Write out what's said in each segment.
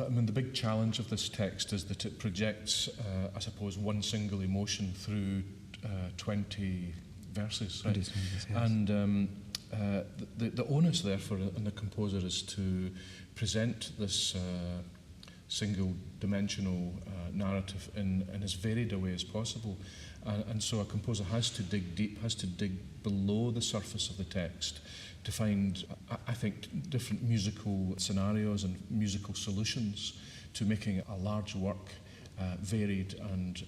I mean, the big challenge of this text is that it projects, I suppose, one single emotion through 20 verses. Right? Yes. And the onus, therefore, on the composer is to present this single-dimensional narrative in as varied a way as possible. And so a composer has to dig deep, has to dig below the surface of the text to find, I think, different musical scenarios and musical solutions to making a large work varied and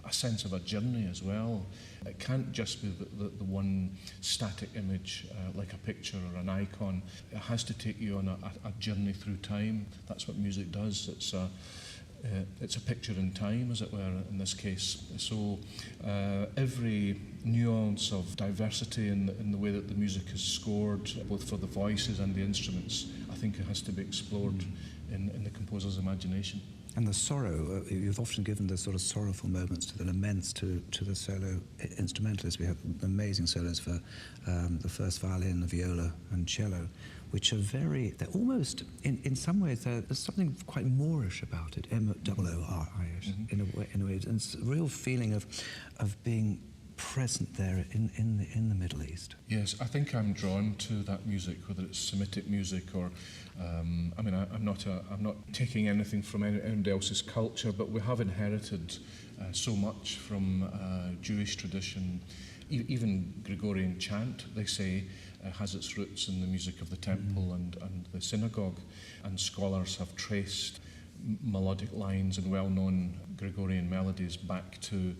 a sense of a journey as well. It can't just be the one static image like a picture or an icon. It has to take you on a journey through time. That's what music does. It's a picture in time, as it were, in this case. So every nuance of diversity in the way that the music is scored, both for the voices and the instruments, I think it has to be explored in the composer's imagination. And the sorrow, you've often given the sort of sorrowful moments to the laments to the solo instrumentalists. We have amazing solos for the first violin, the viola and cello, which are they're almost, in some ways, there's something quite Moorish about it, M-O-O-R-I-S, in a way. And it's a real feeling of being present there in the Middle East. Yes, I think I'm drawn to that music, whether it's Semitic music or, I mean, I'm not taking anything from anybody else's culture, but we have inherited so much from Jewish tradition. Even Gregorian chant, they say, has its roots in the music of the temple and the synagogue, and scholars have traced melodic lines and well-known Gregorian melodies back to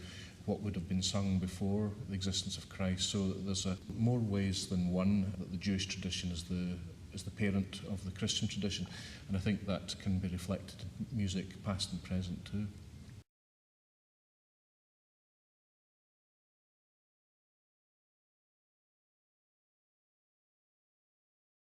what would have been sung before the existence of Christ. So there's more ways than one that the Jewish tradition is the parent of the Christian tradition, and I think that can be reflected in music past and present too.